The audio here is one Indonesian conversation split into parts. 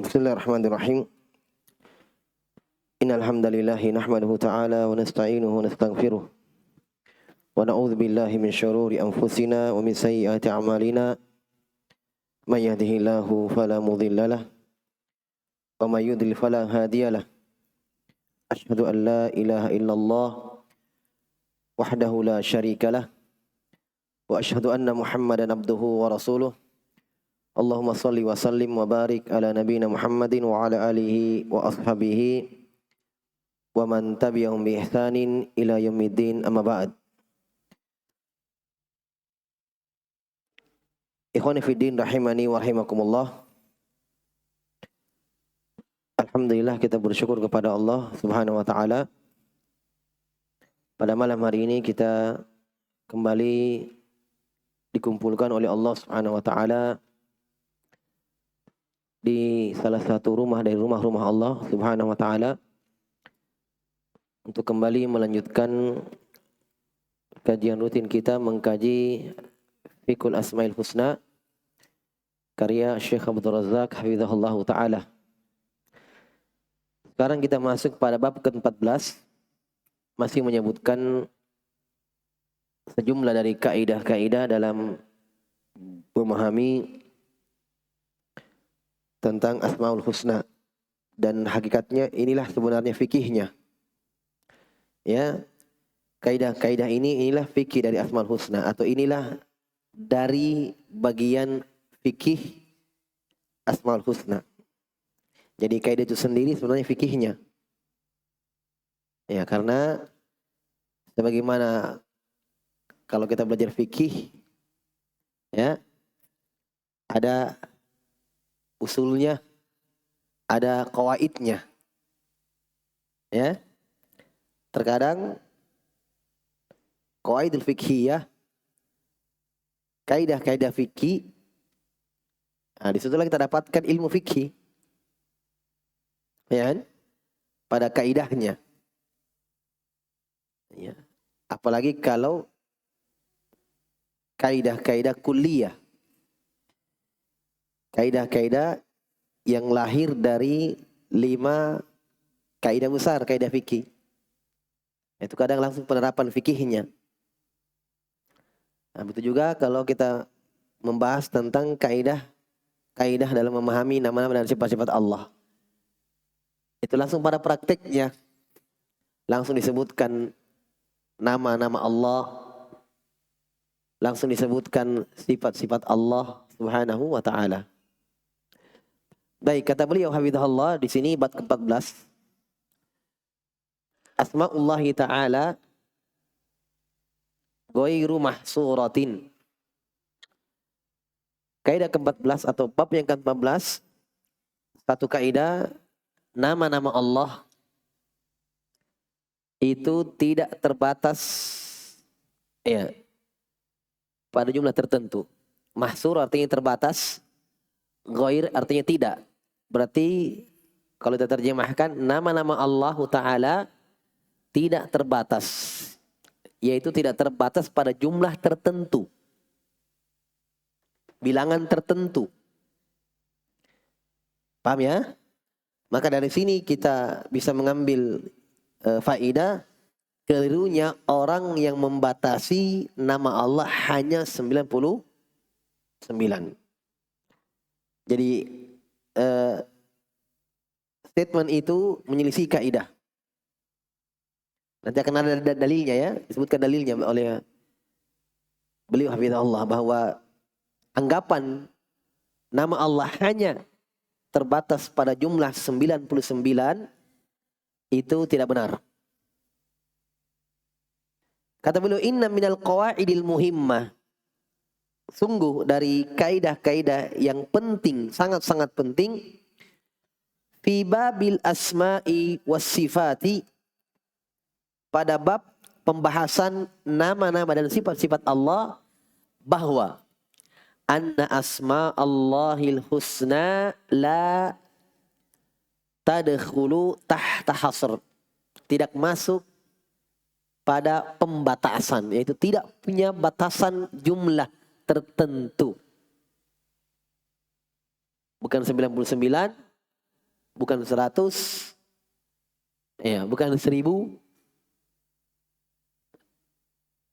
Bismillahirrahmanirrahim. Innal hamdalillah nahmaduhu ta'ala wa nasta'inuhu wa nastaghfiruh. Wa na'udzu billahi min syururi anfusina wa min sayyiati a'malina. May yahdihillahu fala mudhillalah wa may yudlil fala hadiyalah. Asyhadu an la ilaha illallah wahdahu la syarikalah wa asyhadu anna Muhammadan abduhu wa rasuluh. Allahumma salli wa sallim wa barik ala nabiyina Muhammadin wa ala alihi wa ashabihi wa man tabi'ahum bi ihsanin ila yaumiddin, amma ba'd. Ikhwani fi din rahimani wa rahimakumullah. Alhamdulillah, kita bersyukur kepada Allah Subhanahu wa taala. Pada malam hari ini kita kembali dikumpulkan oleh Allah Subhanahu wa taala di salah satu rumah dari rumah-rumah Allah Subhanahu wa taala untuk kembali melanjutkan kajian rutin kita mengkaji Fiqhul Asmaul Husna karya Syekh Abdul Razak hafizahullah taala. Sekarang kita masuk pada bab ke-14, masih menyebutkan sejumlah dari kaidah-kaidah dalam memahami tentang Asmaul Husna, dan hakikatnya inilah sebenarnya fikihnya. Ya, kaidah-kaidah inilah fikih dari Asmaul Husna, atau inilah dari bagian fikih Asmaul Husna. Jadi kaidah itu sendiri sebenarnya fikihnya. Ya, karena sebagaimana kalau kita belajar fikih, ya, ada usulnya, ada qawaidnya. Ya. Terkadang qawaidul fiqhiyah, kaidah-kaidah fikih, nah, disitulah kita dapatkan ilmu fikih. Ya kan? Pada kaidahnya. Ya. Apalagi kalau kaidah-kaidah kulliyah, kaidah-kaidah yang lahir dari 5 kaidah besar, kaidah fikih. Itu kadang langsung penerapan fikihnya. Nah, begitu juga kalau kita membahas tentang kaidah dalam memahami nama-nama dan sifat-sifat Allah. Itu langsung pada prakteknya. Langsung disebutkan nama-nama Allah. Langsung disebutkan sifat-sifat Allah Subhanahu wa ta'ala. Baik, kata beliau hafizahullah di sini bab ke-14. Asma'ullahi ta'ala ghairu mahsuratin. Kaidah ke-14 atau bab yang ke-14, satu kaidah, nama-nama Allah itu tidak terbatas, ya, pada jumlah tertentu. Mahsur artinya terbatas, ghair artinya tidak. Berarti kalau kita terjemahkan, nama-nama Allah Ta'ala tidak terbatas, yaitu tidak terbatas pada jumlah tertentu, bilangan tertentu. Paham ya? Maka dari sini kita bisa mengambil faedah kelirunya orang yang membatasi nama Allah hanya 99. Jadi statement itu menyelisih kaidah. Nanti akan ada dalilnya, ya, disebutkan dalilnya oleh beliau hafizahullah bahwa anggapan nama Allah hanya terbatas pada jumlah 99 itu tidak benar. Kata beliau, inna minal qawaidil muhimmah, sungguh dari kaidah-kaidah yang penting, sangat-sangat penting, fi babil asma'i was sifati, pada bab pembahasan nama-nama dan sifat-sifat Allah, bahwa anna asma Allahil husna la tadkhulu tahta hasr, tidak masuk pada pembatasan, yaitu tidak punya batasan jumlah tertentu. Bukan 99, bukan 100, ya, bukan 1000.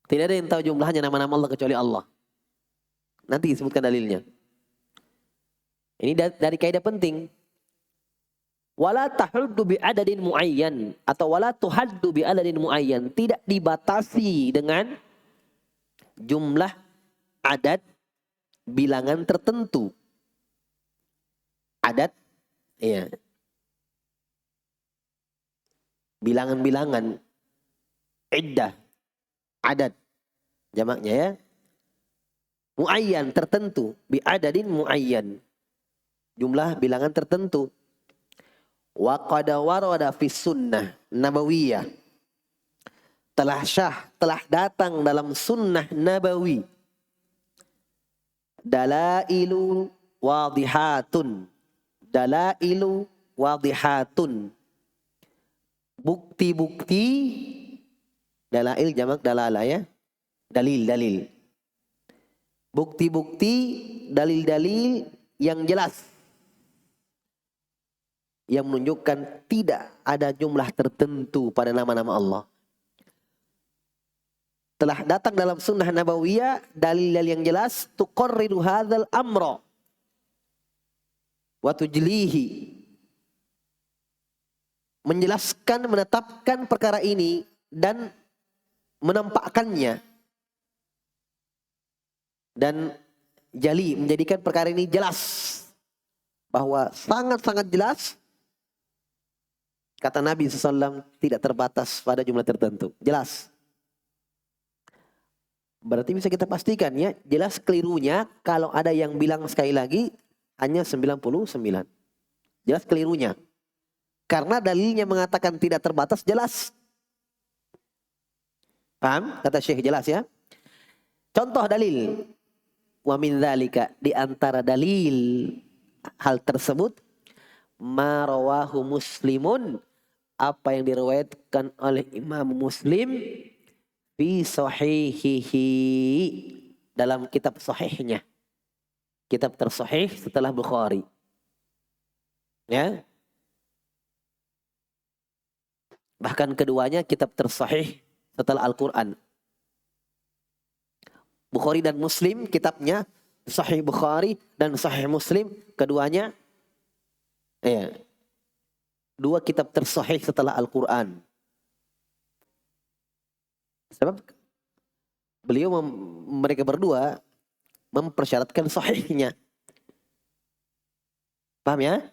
Tidak ada yang tahu jumlahnya nama-nama Allah kecuali Allah. Nanti disebutkan dalilnya. Ini dari kaidah penting. Wala tahuddu bi adadin muayyan atau wala tuhaddu bi adadin muayyan, tidak dibatasi dengan jumlah adat bilangan tertentu. Adat, ya. Bilangan-bilangan, iddah, adat, jamaknya ya. Muayyan, tertentu, bi adadin muayyan, jumlah bilangan tertentu. Wa qad warada fi sunnah nabawiyah, telah datang dalam sunnah nabawi, dalailu wadihatun, bukti-bukti, dalail jamak dalalah ya, dalil. Bukti-bukti, dalil-dalil yang jelas, yang menunjukkan tidak ada jumlah tertentu pada nama-nama Allah. Telah datang dalam sunnah nabawiyah dalil-dalil yang jelas, tuqarriru hadzal amra wa tujlihi, menjelaskan, menetapkan perkara ini dan menampakkannya, dan jali, menjadikan perkara ini jelas, bahwa sangat-sangat jelas. Kata Nabi SAW, tidak terbatas pada jumlah tertentu, jelas. Berarti bisa kita pastikan ya, jelas kelirunya kalau ada yang bilang sekali lagi hanya 99. Jelas kelirunya. Karena dalilnya mengatakan tidak terbatas, jelas. Paham? Kata Syekh, jelas ya. Contoh dalil. Wa min dzalika, di antara dalil hal tersebut, ma rawahu Muslimun, apa yang diriwayatkan oleh Imam Muslim fi sahihihi, dalam kitab sahihnya. Kitab tersahih setelah Bukhari. Ya. Bahkan keduanya kitab tersahih setelah Al-Quran. Bukhari dan Muslim kitabnya, Sahih Bukhari dan Sahih Muslim, keduanya ya, dua kitab tersahih setelah Al-Quran. Sebab mereka berdua mempersyaratkan sahihnya. Paham ya?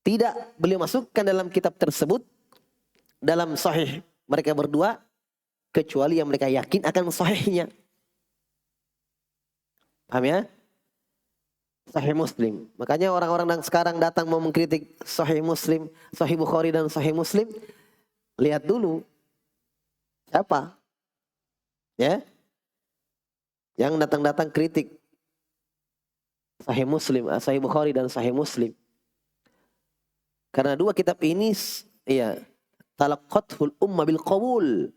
Tidak beliau masukkan dalam kitab tersebut, dalam sahih mereka berdua, kecuali yang mereka yakin akan sahihnya. Paham ya? Sahih Muslim. Makanya orang-orang yang sekarang datang mau mengkritik Sahih Muslim, Sahih Bukhari dan Sahih Muslim, lihat dulu siapa ya yang datang-datang kritik Sahih Muslim, Sahih Bukhari dan Sahih Muslim. Karena dua kitab ini ya, talaqathul umma bil qabul,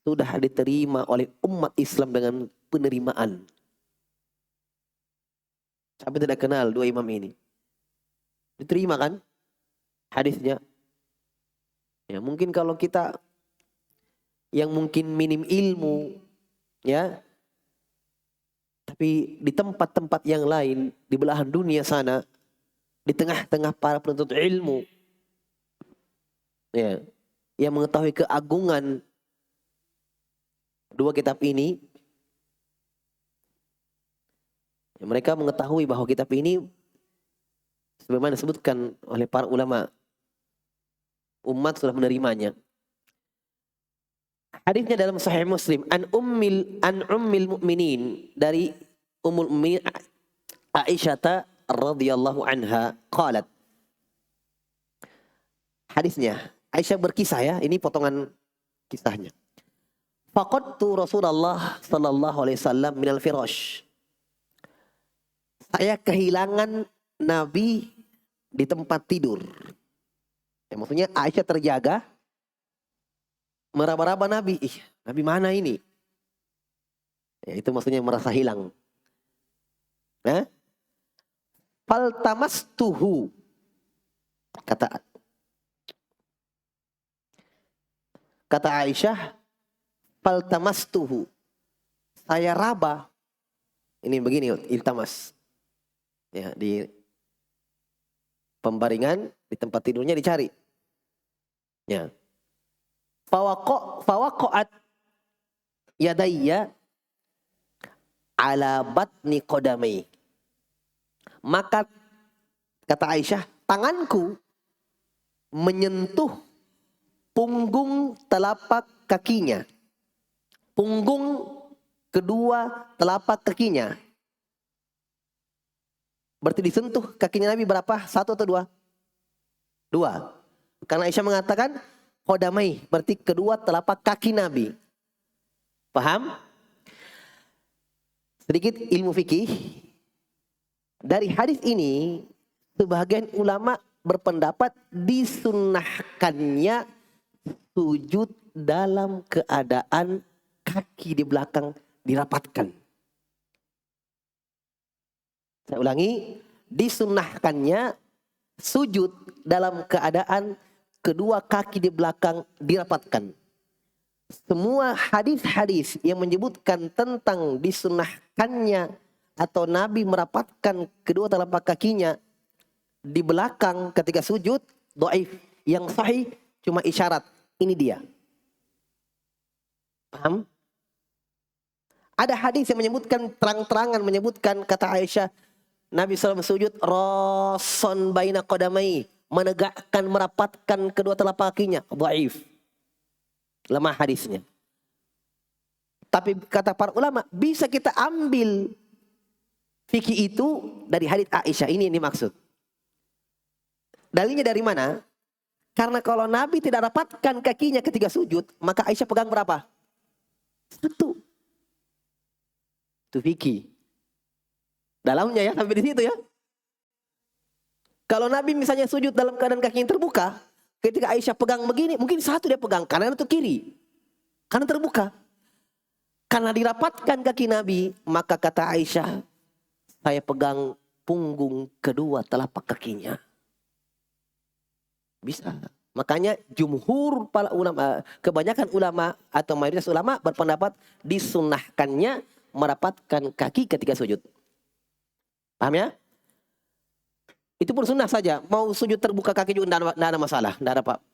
sudah diterima oleh umat Islam dengan penerimaan. Sampai tidak kenal dua imam ini. Diterima kan hadisnya? Ya, mungkin kalau kita yang mungkin minim ilmu, ya, tapi di tempat-tempat yang lain, di belahan dunia sana, di tengah-tengah para penuntut ilmu, ya, yang mengetahui keagungan dua kitab ini, ya, mereka mengetahui bahwa kitab ini sebagaimana disebutkan oleh para ulama, umat sudah menerimanya. Hadisnya dalam Sahih Muslim, an ummil mukminin, dari Ummul Mukminin Aisyah radhiyallahu anha qalat. Hadisnya Aisyah berkisah ya, ini potongan kisahnya. Faqadtu Rasulullah sallallahu alaihi wasallam minal firash. Saya kehilangan Nabi di tempat tidur. Ya, maksudnya Aisyah terjaga, meraba-raba Nabi. Nabi mana ini? Ya, itu maksudnya merasa hilang. Faltamastuhu. Kata kata Aisyah, faltamastuhu. Saya raba. Ini begini, iltamas. Ya, di pembaringan, di tempat tidurnya dicari. Ya. Fawaqa'at yadayya ala batni qadamai. Maka kata Aisyah, tanganku menyentuh punggung telapak kakinya. Punggung kedua telapak kakinya. Berarti disentuh kakinya Nabi berapa? 1 atau 2? 2. Karena Aisyah mengatakan qadamai, berarti kedua telapak kaki Nabi. Paham? Sedikit ilmu fikih. Dari hadis ini, sebagian ulama berpendapat disunnahkannya sujud dalam keadaan kaki di belakang dirapatkan. Saya ulangi, disunnahkannya sujud dalam keadaan kedua kaki di belakang dirapatkan. Semua hadis-hadis yang menyebutkan tentang disunnahkannya atau Nabi merapatkan kedua telapak kakinya di belakang ketika sujud, dhaif. Yang sahih cuma isyarat. Ini dia. Paham? Ada hadis yang menyebutkan terang-terangan menyebutkan kata Aisyah, Nabi SAW sujud rason baina qadamai, menegakkan merapatkan kedua telapak kakinya. Dhaif. Lemah hadisnya. Tapi kata para ulama, bisa kita ambil fikih itu dari hadis Aisyah. Ini dimaksud. Dalilnya dari mana? Karena kalau Nabi tidak rapatkan kakinya ketika sujud, maka Aisyah pegang berapa? 1. Itu fikih. Dalamnya ya, sampai di situ ya. Kalau Nabi misalnya sujud dalam keadaan kakinya terbuka, ketika Aisyah pegang begini, mungkin 1 dia pegang, kanan atau kiri. Karena terbuka. Karena dirapatkan kaki Nabi, maka kata Aisyah, saya pegang punggung kedua telapak kakinya. Bisa. Makanya jumhur para ulama, kebanyakan ulama atau mayoritas ulama berpendapat disunnahkannya merapatkan kaki ketika sujud. Paham ya? Itu pun sunnah saja. Mau sujud terbuka kaki juga tidak ada masalah.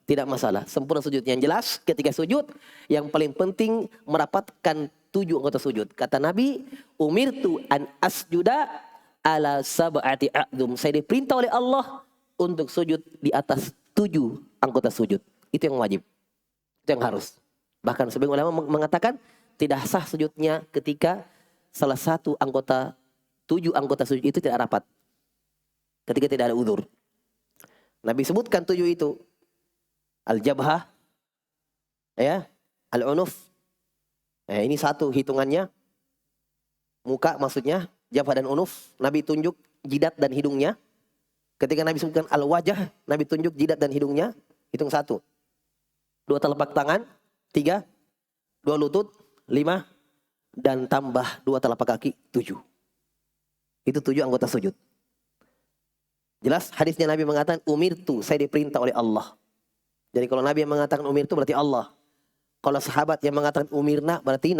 Tidak masalah. Sempurna sujud. Yang jelas ketika sujud, yang paling penting merapatkan 7 anggota sujud. Kata Nabi, umirtu an asjuda ala sab'ati a'dhum. Saya diperintah oleh Allah untuk sujud di atas 7 anggota sujud. Itu yang wajib. Itu yang harus. Bahkan sebagian ulama mengatakan tidak sah sujudnya ketika salah satu anggota 7 anggota sujud itu tidak rapat. Ketika tidak ada udzur. Nabi sebutkan 7 itu. Al-jabhah. Ya. Al-unuf. Ini 1 hitungannya. Muka maksudnya. Jabhah dan unuf. Nabi tunjuk jidat dan hidungnya. Ketika Nabi sebutkan al-wajah, Nabi tunjuk jidat dan hidungnya, hitung 1. 2 telapak tangan, 3, 2 lutut, 5, dan tambah 2 telapak kaki, 7. Itu 7 anggota sujud. Jelas hadisnya Nabi mengatakan, umirtu, saya diperintah oleh Allah. Jadi kalau Nabi yang mengatakan umirtu berarti Allah. Kalau sahabat yang mengatakan umirna berarti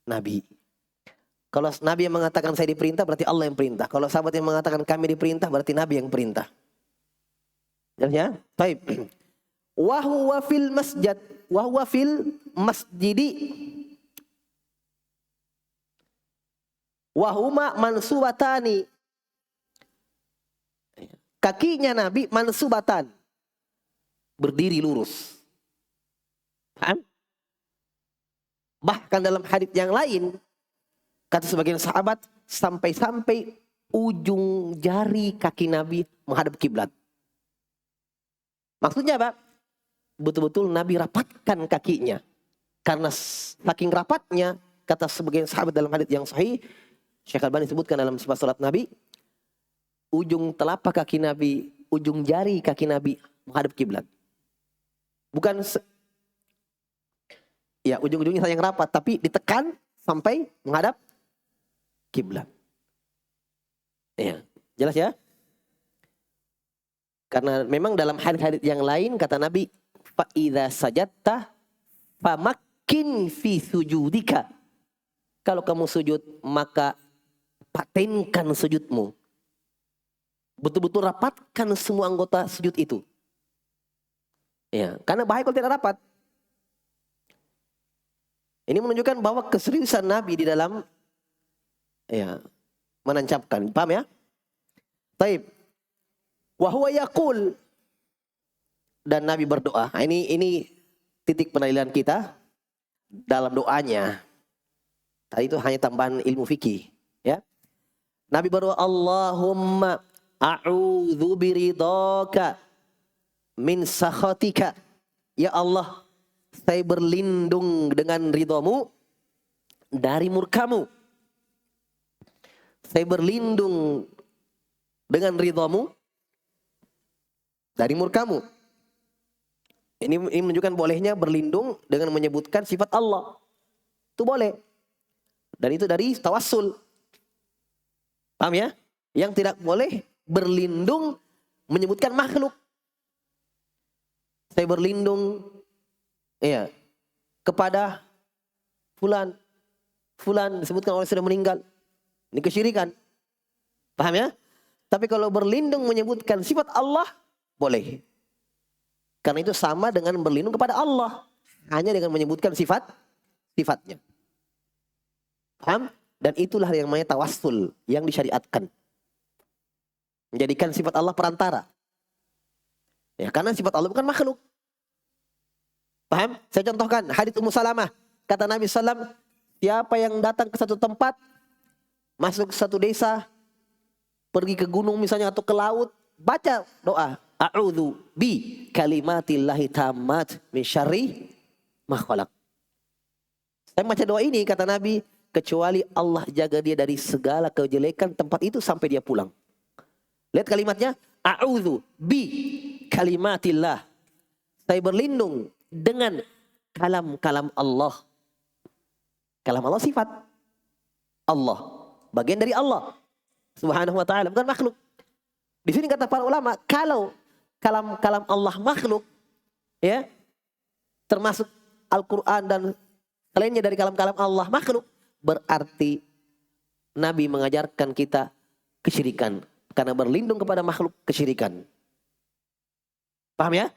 Nabi. Kalau Nabi yang mengatakan saya diperintah berarti Allah yang perintah. Kalau sahabat yang mengatakan kami diperintah berarti Nabi yang perintah. Ya? Baik. Wa huwa fil masjid, wa huwa fil masjidi. Wa huma mansubatani. Kakinya Nabi mansubatan. Berdiri lurus. Paham? Bahkan dalam hadits yang lain kata sebagian sahabat, sampai-sampai ujung jari kaki Nabi menghadap kiblat. Maksudnya apa? Betul-betul Nabi rapatkan kakinya. Karena saking rapatnya, kata sebagian sahabat dalam hadits yang sahih, Syekh Al-Albani sebutkan dalam sifat salat Nabi, ujung telapak kaki Nabi, ujung jari kaki Nabi menghadap kiblat. Bukan ujung-ujungnya sayang rapat, tapi ditekan sampai menghadap kiblat. Ya, jelas ya? Karena memang dalam hadis-hadis yang lain kata Nabi, fa idza sajadta famakkin fi sujudika. Kalau kamu sujud maka patenkan sujudmu. Betul-betul rapatkan semua anggota sujud itu. Ya, karena bahaya kalau tidak rapat. Ini menunjukkan bahwa keseriusan Nabi di dalam menancapkan. Paham ya? Taib. Wa huwa yaqul, dan Nabi berdoa. Nah, ini titik penilaian kita dalam doanya. Tadi itu hanya tambahan ilmu fikih, ya. Nabi berdoa, Allahumma a'udzu biridhaka min sakhatika. Ya Allah, saya berlindung dengan ridhamu dari murkamu. Saya berlindung dengan ridhamu dari murkamu. Ini menunjukkan bolehnya berlindung dengan menyebutkan sifat Allah. Itu boleh. Dan itu dari tawassul. Paham ya? Yang tidak boleh berlindung menyebutkan makhluk. Saya berlindung kepada fulan. Fulan disebutkan orang sudah meninggal. Ini kesyirikan. Paham ya? Tapi kalau berlindung menyebutkan sifat Allah, boleh. Karena itu sama dengan berlindung kepada Allah. Hanya dengan menyebutkan sifatnya. Paham? Dan itulah yang namanya tawassul yang disyariatkan. Menjadikan sifat Allah perantara. Ya, karena sifat Allah bukan makhluk. Paham? Saya contohkan hadits Ummu Salamah. Kata Nabi SAW, siapa yang datang ke satu tempat, masuk ke satu desa, pergi ke gunung misalnya atau ke laut, baca doa. A'udzu bi kalimatillahi tammat min syarri ma khalaq. Saya baca doa ini, kata Nabi, kecuali Allah jaga dia dari segala kejelekan tempat itu sampai dia pulang. Lihat kalimatnya, a'udzu bi kalimatillah. Saya berlindung dengan kalam-kalam Allah. Kalam Allah sifat Allah, bagian dari Allah Subhanahu wa ta'ala, bukan makhluk. Di sini kata para ulama, kalau kalam Allah makhluk, ya, termasuk Al-Quran dan selainnya dari kalam-kalam Allah makhluk, berarti Nabi mengajarkan kita kesyirikan. Karena berlindung kepada makhluk kesyirikan. Paham ya?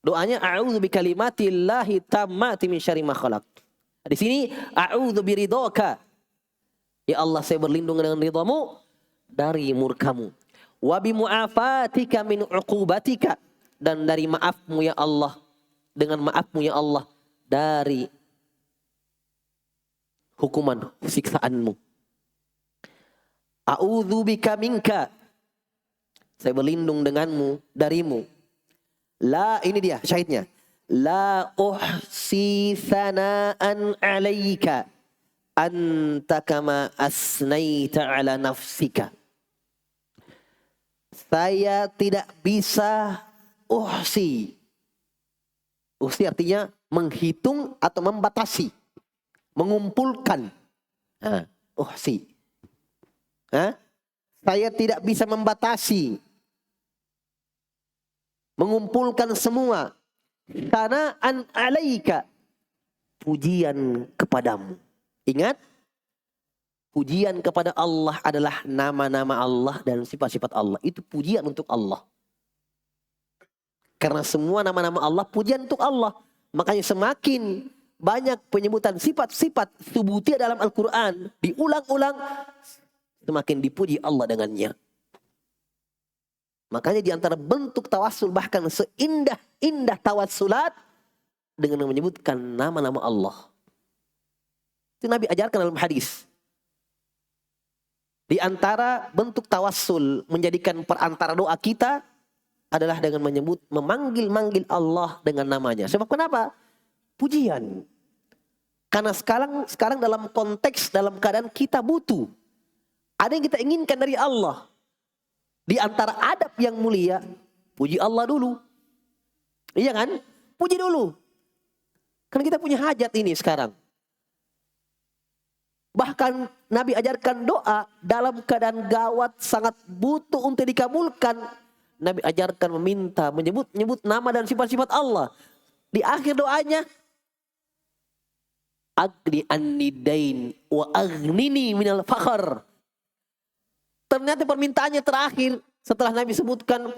Doanya a'udzu bikalimatillahi tammati min syarri ma khalaq. Di sini a'udzu biridhaka. Ya Allah, saya berlindung dengan ridhamu dari murkamu. Wa bimu'afatika min uqubatika, dan dari maafmu ya Allah, dengan maafmu ya Allah dari hukuman siksaanmu. A'udzu bika minka, saya berlindung denganmu, darimu. La, ini dia syahidnya. La uhsi thana'an 'alaika anta kama asnaita 'ala nafsika. Saya tidak bisa uhsi. Uhsi artinya menghitung atau membatasi, mengumpulkan. Uhsi. Saya tidak bisa membatasi, mengumpulkan semua. Karena an alaika, pujian kepadamu. Ingat, pujian kepada Allah adalah nama-nama Allah dan sifat-sifat Allah. Itu pujian untuk Allah. Karena semua nama-nama Allah pujian untuk Allah. Makanya semakin banyak penyebutan sifat-sifat subutiyah dalam Al-Quran, diulang-ulang, semakin dipuji Allah dengannya. Makanya di antara bentuk tawassul, bahkan seindah-indah tawassulat, dengan menyebutkan nama-nama Allah. Itu Nabi ajarkan dalam hadis. Di antara bentuk tawassul, menjadikan perantara doa kita, adalah dengan memanggil-manggil Allah dengan namanya. Sebab kenapa? Pujian. Karena sekarang dalam konteks, dalam keadaan kita butuh. Ada yang kita inginkan dari Allah. Di antara adab yang mulia, puji Allah dulu. Iya kan? Puji dulu. Karena kita punya hajat ini sekarang. Bahkan Nabi ajarkan doa dalam keadaan gawat, sangat butuh untuk dikabulkan. Nabi ajarkan meminta, menyebut nama dan sifat-sifat Allah. Di akhir doanya, agni annidain wa aghnini minal fakhr. Ternyata permintaannya terakhir setelah Nabi sebutkan,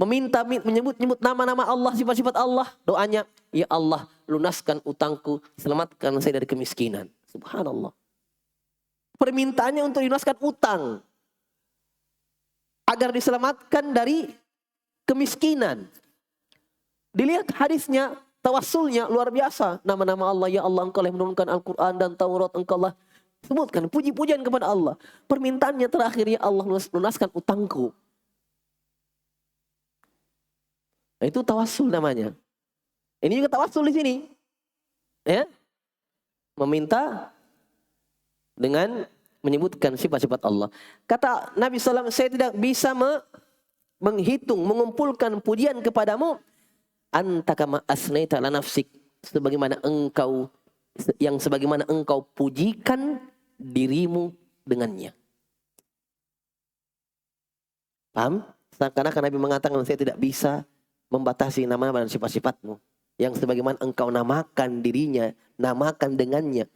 menyebut nama-nama Allah, sifat-sifat Allah, doanya, ya Allah, lunaskan utangku, selamatkan saya dari kemiskinan. Subhanallah. Permintaannya untuk lunaskan utang agar diselamatkan dari kemiskinan. Dilihat hadisnya, tawassulnya luar biasa. Nama-nama Allah, ya Allah, engkau yang menurunkan Al-Quran dan Taurat, engkau lah sebutkan puji-pujian kepada Allah. Permintaannya terakhir, ya Allah, lunaskan utangku. Nah, itu tawassul namanya. Ini juga tawassul di sini. Ya. Meminta dengan menyebutkan sifat-sifat Allah. Kata Nabi SAW, saya tidak bisa menghitung, mengumpulkan pujian kepadamu. Anta kama asnaita ala nafsik. Sebagaimana engkau pujikan dirimu dengannya. Paham? Karena Nabi mengatakan, saya tidak bisa membatasi nama-nama dan sifat-sifatmu. Yang sebagaimana engkau namakan dirinya, namakan dengannya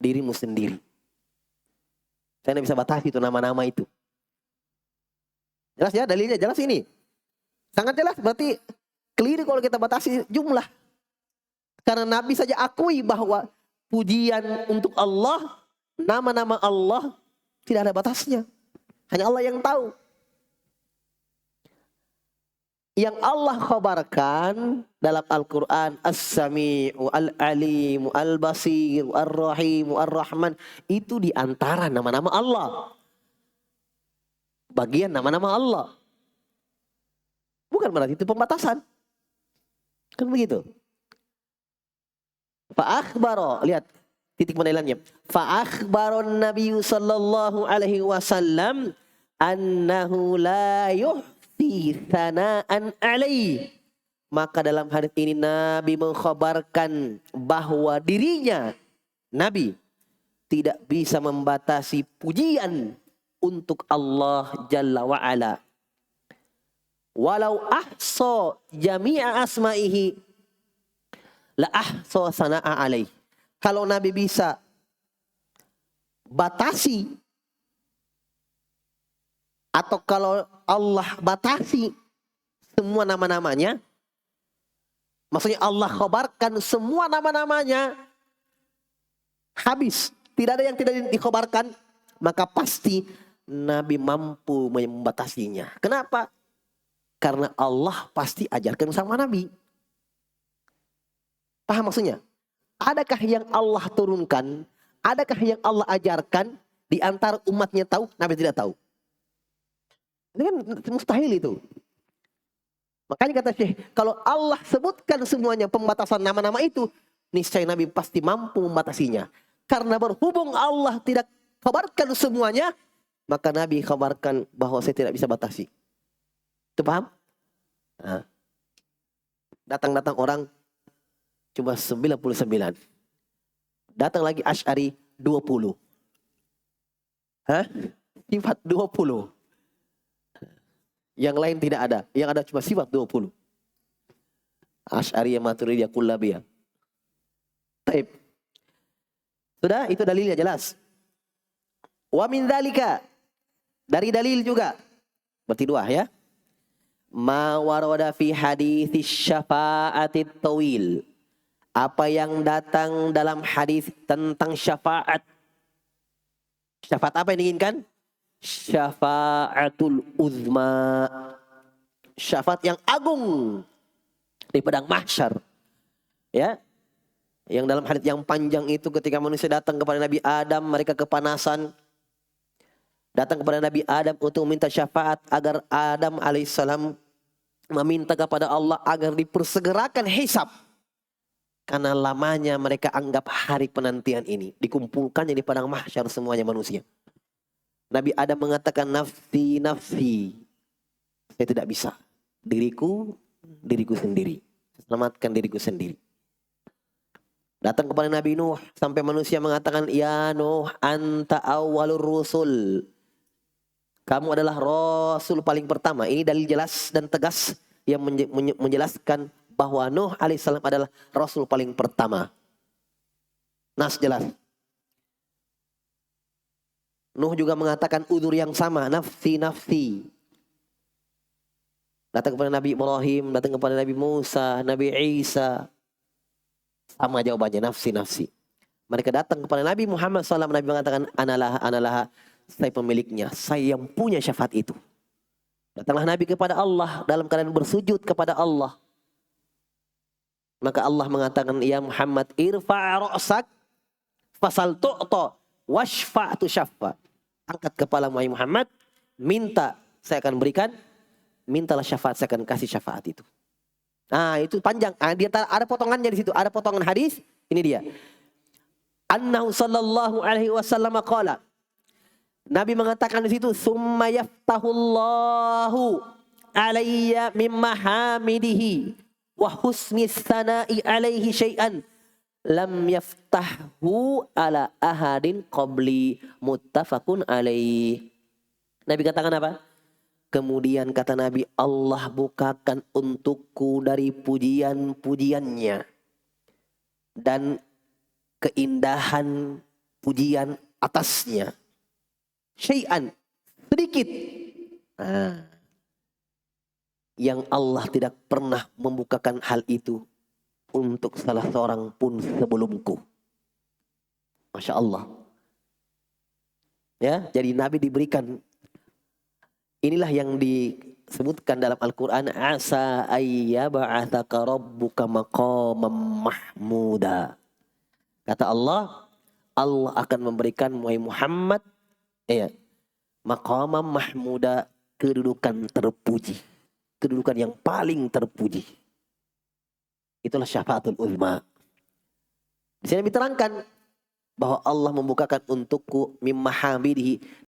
dirimu sendiri. Saya tidak bisa batasi itu nama-nama itu. Jelas ya, dalilnya jelas ini. Sangat jelas, berarti keliru kalau kita batasi jumlah. Karena Nabi saja akui bahwa pujian untuk Allah, nama-nama Allah tidak ada batasnya. Hanya Allah yang tahu. Yang Allah khabarkan dalam Al-Quran, As-Sami'u, Al-Alimu, Al-Basiru, Ar-Rahimu, Ar-Rahman, itu diantara nama-nama Allah. Bagian nama-nama Allah. Bukan berarti itu pembatasan. Kan begitu. Fa'akhbaro, lihat titik penilaiannya. Fa'akhbaron Nabi sallallahu alaihi wasallam annahu la thana'an alaih. Maka dalam hadis ini Nabi mengkhabarkan bahwa dirinya, Nabi, tidak bisa membatasi pujian untuk Allah Jalla wa'ala. Walau ahsa jami'a asma'ihi la ahsa sana'a alaih. Kalau Nabi bisa batasi, atau kalau Allah batasi semua nama-namanya, maksudnya Allah khabarkan semua nama-namanya, habis, tidak ada yang tidak dikhabarkan, maka pasti Nabi mampu membatasinya. Kenapa? Karena Allah pasti ajarkan sama Nabi. Paham maksudnya? Adakah yang Allah turunkan, adakah yang Allah ajarkan, di antara umatnya tahu, Nabi tidak tahu? Ini kan mustahil itu. Makanya kata Syekh, kalau Allah sebutkan semuanya pembatasan nama-nama itu, niscaya Nabi pasti mampu membatasinya. Karena berhubung Allah tidak kabarkan semuanya, maka Nabi kabarkan bahwa saya tidak bisa batasi. Itu paham? Nah. Datang-datang orang cuma 99. Datang lagi Asy'ari 20. Sifat 20. Yang lain tidak ada. Yang ada cuma sifat 20. Asy'ariyah, Maturidiyah, Kullabiyah. Taib. Sudah, itu dalilnya jelas. Wa min dzalika, dari dalil juga. Berarti dua ya. Ma warada fi hadits syafa'atit tawil. Apa yang datang dalam hadis tentang syafaat. Syafaat apa yang diinginkan? Syafa'atul uzma. Syafaat yang agung di padang mahsyar. Ya. Yang dalam hadis yang panjang itu ketika manusia datang kepada Nabi Adam, mereka kepanasan. Datang kepada Nabi Adam untuk meminta syafaat agar Adam alaihissalam meminta kepada Allah agar dipersegerakan hisab. Karena lamanya mereka anggap hari penantian ini. Dikumpulkannya di padang mahsyar semuanya manusia. Nabi Adam mengatakan, nafsi, nafsi. Saya tidak bisa. Diriku sendiri. Selamatkan diriku sendiri. Datang kepada Nabi Nuh. Sampai manusia mengatakan, ya Nuh, anta awwalur rusul. Kamu adalah Rasul paling pertama. Ini dalil jelas dan tegas yang menjelaskan bahwa Nuh alaihissalam adalah Rasul paling pertama. Nas jelas. Nuh juga mengatakan udzur yang sama, nafsi nafsi. Datang kepada Nabi Ibrahim, datang kepada Nabi Musa, Nabi Isa. Sama jawabannya, nafsi nafsi. Mereka datang kepada Nabi Muhammad SAW, Nabi mengatakan analah, saya pemiliknya, saya yang punya syafaat itu. Datanglah Nabi kepada Allah dalam keadaan bersujud kepada Allah. Maka Allah mengatakan, ya Muhammad, irfa' ra'sak fasal tu'ta washfa' tu syaffa. Angkat kepala Muhammad, minta, saya akan berikan. Mintalah syafaat, saya akan kasih syafaat itu. Nah, itu panjang. Di antara ada potongannya di situ, ada potongan hadis. Ini dia. Annahu sallallahu alaihi wasallam qala. Nabi mengatakan di situ, summa yaftahullahu alayya min mahamidihi wa husni sana'i alaihi syai'an lam yaftahu ala ahadin qabli muttafaqun alaihi. Nabi katakan apa? Kemudian kata Nabi, Allah bukakan untukku dari pujian-pujiannya dan keindahan pujian atasnya. Syai'an, sedikit. Yang Allah tidak pernah membukakan hal itu untuk salah seorang pun sebelumku. Masya Allah. Ya, jadi Nabi diberikan. Inilah yang disebutkan dalam Al-Quran. Asa ayyaba'athaka rabbuka maqamam mahmuda. Kata Allah, Allah akan memberikan Muhammad maqamam mahmuda, kedudukan terpuji. Kedudukan yang paling terpuji. Itulah syafaatul uzma. Di sini diterangkan bahwa Allah membukakan untukku mim mahamidihi,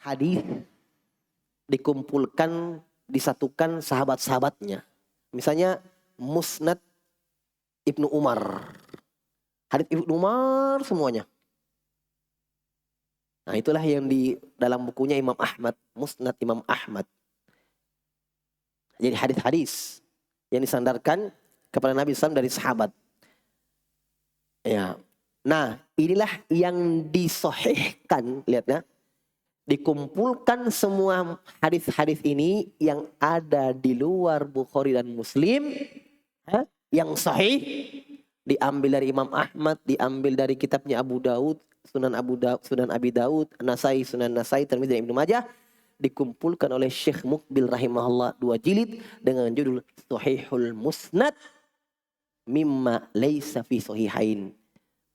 hadis dikumpulkan, disatukan sahabat-sahabatnya. Misalnya Musnad Ibnu Umar. Hadis Ibnu Umar semuanya. Nah, itulah yang di dalam bukunya Imam Ahmad, Musnad Imam Ahmad. Jadi hadis-hadis yang disandarkan kepada Nabi SAW dari sahabat. Ya. Nah, inilah yang disahihkan, lihat ya. Dikumpulkan semua hadis-hadis ini yang ada di luar Bukhari dan Muslim, yang sahih, diambil dari Imam Ahmad, diambil dari kitabnya Abu Daud, Sunan Abi Daud, Nasai, Sunan Nasai, Tirmidzi, dan Ibnu Majah, dikumpulkan oleh Syekh Muqbil rahimahullah 2 jilid dengan judul Sahihul Musnad mimma laisa fi sahihain.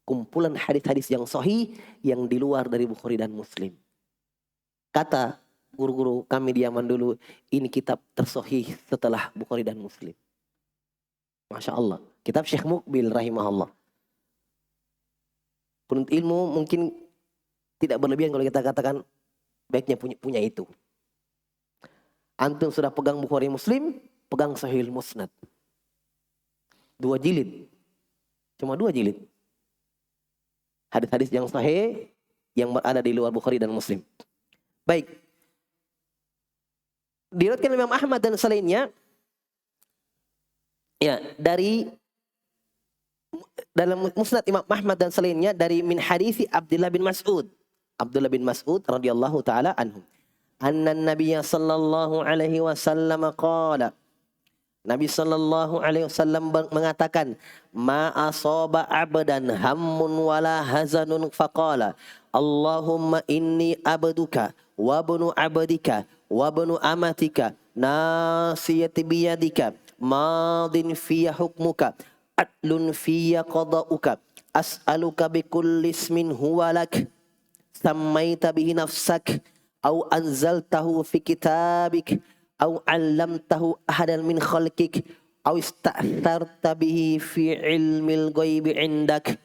Kumpulan hadis-hadis yang sahih yang di luar dari Bukhari dan Muslim. Kata guru-guru kami di Yaman dulu, ini kitab tersahih setelah Bukhari dan Muslim. Masya Allah. Kitab Syekh Muqbil rahimahullah. Penuntut ilmu mungkin tidak berlebihan kalau kita katakan baiknya punya itu. Antum sudah pegang Bukhari Muslim, pegang Sahih Musnad. 2 jilid. Cuma 2 jilid. Hadis-hadis yang sahih yang berada di luar Bukhari dan Muslim. Baik. Diriwayatkan Imam Ahmad dan selainnya, ya, dari dalam Musnad Imam Ahmad dan selainnya dari min hadisi Abdullah bin Mas'ud. Abdullah bin Mas'ud radhiyallahu taala anhu. Anna Nabiyya sallallahu alaihi wasallam qala. Nabi sallallahu alaihi wasallam mengatakan, ma asaba abdan hammun wala hazanun faqala, Allahumma inni abduka wa ibnu abdika wa ibnu amatika nasiyati biyadika madin fiya hukmuka adlun fiya qada'uka as'aluka bikulli ismin huwa lak sammaita bihi nafsak au anzaltahu fi kitabik au 'allamtahu ahadan min khalqik au ista'tharta bihi fi ilmil ghaibi 'indak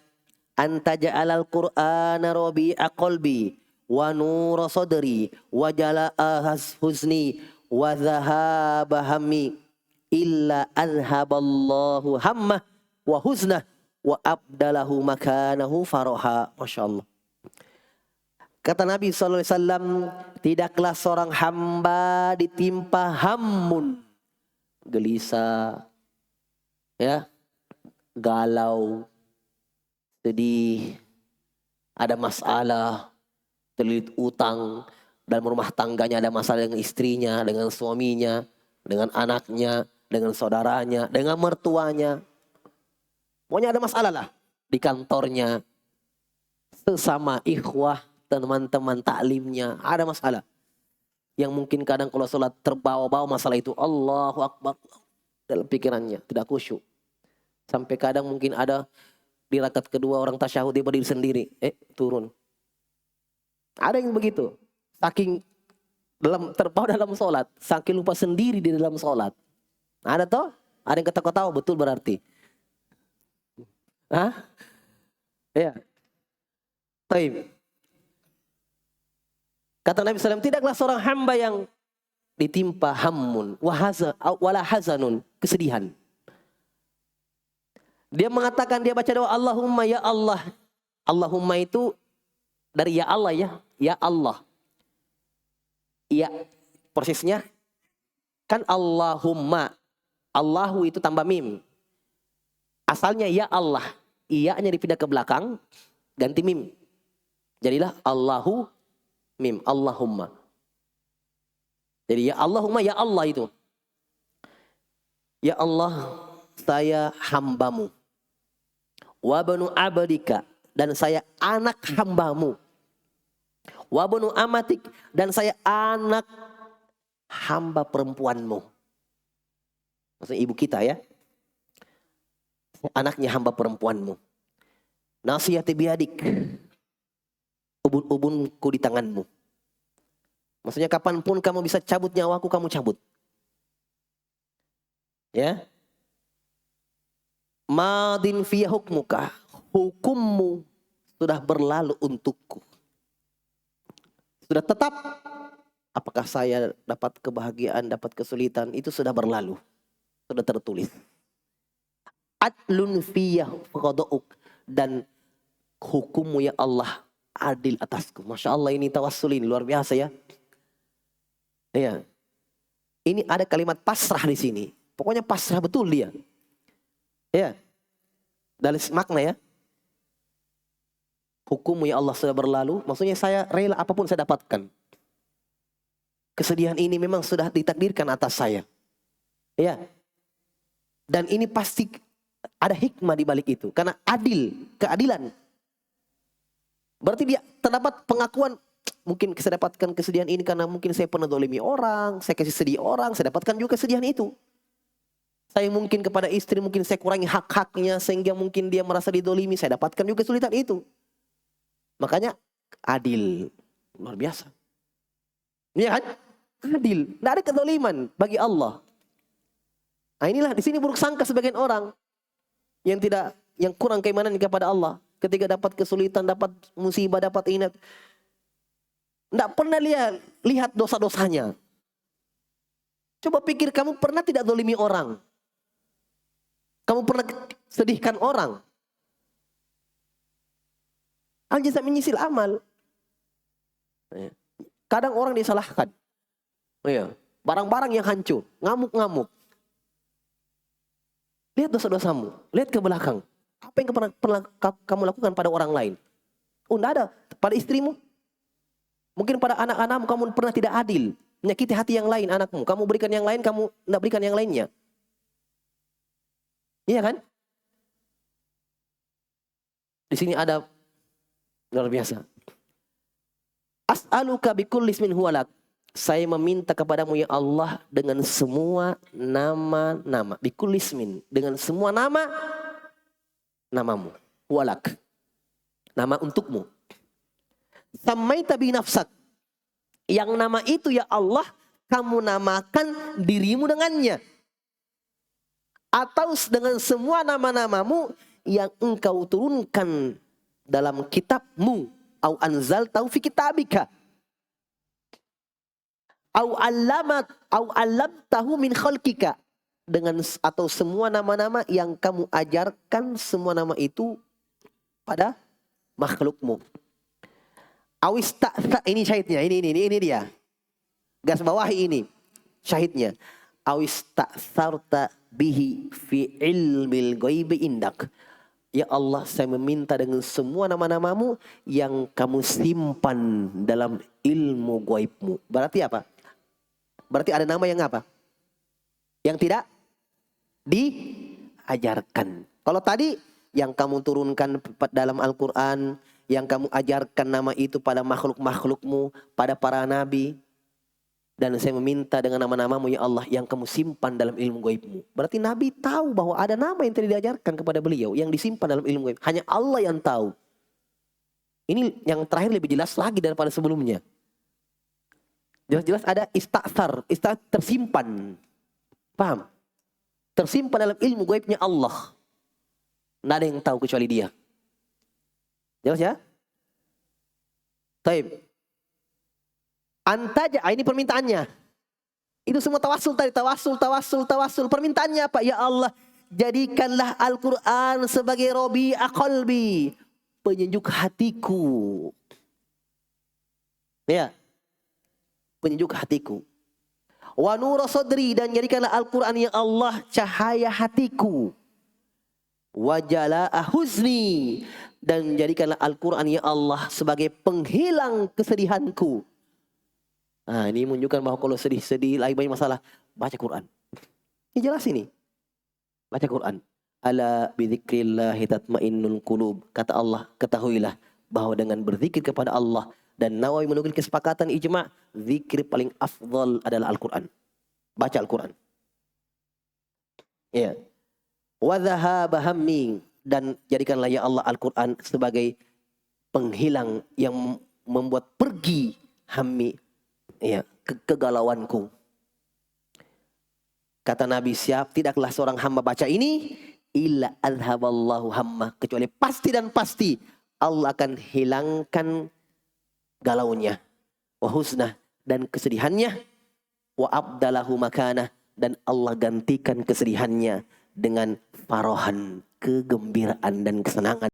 anta ja'alal qur'ana rabi'a qalbi wa nura sadri wa jala'a huzni wa dhahaba hammi illa adhaballahu hammah wa huznah wa abdalahu makanahu faraha. Masya Allah. Kata Nabi SAW, tidaklah seorang hamba ditimpa hammun, gelisah, ya, galau, sedih, ada masalah, terlilit utang, dalam rumah tangganya ada masalah dengan istrinya, dengan suaminya, dengan anaknya, dengan saudaranya, dengan mertuanya. Pokoknya ada masalah lah di kantornya, sesama ikhwah, teman-teman taklimnya, ada masalah. Yang mungkin kadang kalau sholat terbawa-bawa masalah itu, Allahu Akbar, dalam pikirannya, tidak khusyuk. Sampai kadang mungkin ada di rakaat kedua orang tasyahud dia berdiri sendiri, turun. Ada yang begitu, saking terbawa dalam sholat, saking lupa sendiri di dalam sholat. Ada toh? Ada yang ketawa-ketawa, betul berarti. Hah? Ya. Taib. Kata Nabi SAW, tidaklah seorang hamba yang ditimpa hammun, wala hazanun, kesedihan. Dia mengatakan, dia baca doa, Allahumma ya Allah. Allahumma itu dari ya Allah ya. Ya Allah. Ya, persisnya kan Allahumma. Allahu itu tambah mim. Asalnya ya Allah. Iya-nya dipindah ke belakang, ganti mim. Jadilah Allahu mim, Allahumma. Jadi ya Allahumma, ya Allah itu. Ya Allah, saya hambamu. Wa banu abadika, dan saya anak hambamu. Wa banu amatik, dan saya anak hamba perempuanmu. Maksudnya ibu kita ya. Anaknya hamba perempuanmu. Nasiyati biadik. Ubun-ubunku di tanganmu. Maksudnya kapanpun kamu bisa cabut nyawaku, kamu cabut. Ya. Madin fiya hukmuka. Hukummu sudah berlalu untukku. Sudah tetap apakah saya dapat kebahagiaan, dapat kesulitan, itu sudah berlalu. Sudah tertulis. Adlun fiyah qada'uk, dan hukummu ya Allah adil atasku. Masya Allah, ini tawassul ini luar biasa ya. Ya. Ini ada kalimat pasrah di sini. Pokoknya pasrah betul dia. Ya. Dari makna ya. Hukummu ya Allah sudah berlalu. Maksudnya saya rela apapun saya dapatkan. Kesedihan ini memang sudah ditakdirkan atas saya. Ya. Dan ini pasti ada hikmah di balik itu. Karena adil, keadilan. Berarti dia terdapat pengakuan, mungkin saya dapatkan kesedihan ini karena mungkin saya pernah dolimi orang, saya kasih sedih orang, saya dapatkan juga kesedihan itu. Saya mungkin kepada istri, mungkin saya kurangi hak-haknya sehingga mungkin dia merasa didolimi, saya dapatkan juga kesulitan itu. Makanya adil, luar biasa. Iya kan? Adil, tidak ada kedoliman bagi Allah. Nah inilah di sini buruk sangka sebagian orang yang kurang keimanan kepada Allah. Ketika dapat kesulitan, dapat musibah, dapat inat, tidak pernah lihat dosa-dosanya. Coba pikir, kamu pernah tidak dolimi orang? Kamu pernah sedihkan orang? Al-jaza menyisil amal. Kadang orang disalahkan. Barang-barang yang hancur, ngamuk-ngamuk. Lihat dosa-dosamu, lihat ke belakang. Apa yang pernah kamu lakukan pada orang lain? Oh, tidak ada. Pada istrimu. Mungkin pada anak-anakmu kamu pernah tidak adil. Menyakiti hati yang lain anakmu. Kamu berikan yang lain, kamu tidak berikan yang lainnya. Iya kan? Di sini ada luar biasa. As'aluka bikulli ismin huwalak. Saya meminta kepadamu ya Allah dengan semua nama-nama. Bikulli ismin. Dengan semua namamu. Huwalak. Nama untukmu. Samaita bi nafsak. Yang nama itu ya Allah, kamu namakan dirimu dengannya. Atau dengan semua nama-namamu yang engkau turunkan dalam kitabmu. Au anzaltahu fi kitabika. Au allamtahu min khalqika. Atau semua nama-nama yang kamu ajarkan, semua nama itu pada makhlukmu. Ini syahidnya, ini dia. Gas bawahi ini syahidnya. Awista'tharta bihi fi ilmil ghaibi indak. Ya Allah, saya meminta dengan semua nama-namamu yang kamu simpan dalam ilmu ghaibmu. Berarti apa? Berarti ada nama yang apa? Yang tidak diajarkan. Kalau tadi yang kamu turunkan dalam Al-Quran, yang kamu ajarkan nama itu pada makhluk-makhlukmu, pada para nabi. Dan saya meminta dengan nama-namamu ya Allah yang kamu simpan dalam ilmu gaibmu. Berarti nabi tahu bahwa ada nama yang tidak diajarkan kepada beliau, yang disimpan dalam ilmu gaib. Hanya Allah yang tahu. Ini yang terakhir lebih jelas lagi daripada sebelumnya. Jelas-jelas ada ista'thar tersimpan. Paham? Tersimpan dalam ilmu gaibnya Allah. Tidak ada yang tahu kecuali dia. Jelas ya? Taib. Antaja, ini permintaannya. Itu semua tawasul tadi, tawasul. Permintaannya apa? Ya Allah, jadikanlah Al-Quran sebagai robi'a qalbi, penyejuk hatiku. Ya. Penyejuk hatiku. Wa nura sadri, dan jadikanlah Al-Quran ya Allah cahaya hatiku. Wa jala'a huzni, dan jadikanlah Al-Quran ya Allah sebagai penghilang kesedihanku. Nah, ini menunjukkan bahwa kalau sedih-sedih, lagi banyak masalah, baca Quran. Ini jelas ini. Baca Quran. Ala bidzikrillahi tatmainnul qulub. Kata Allah, ketahuilah bahwa dengan berzikir kepada Allah, dan Nawawi menukil kesepakatan ijma', zikir paling afdal adalah Al-Quran. Baca Al-Quran. Ya. Wa dhahaba hammi, dan jadikanlah ya Allah Al-Quran sebagai penghilang yang membuat pergi hammi, ya, kegalauanku. Kata Nabi, tidaklah seorang hamba baca ini illa adhaballahu hamma, kecuali pasti dan pasti Allah akan hilangkan galaunya. Wa husnah, dan kesedihannya, wa abdalahu makanah, dan Allah gantikan kesedihannya dengan farahan, kegembiraan dan kesenangan.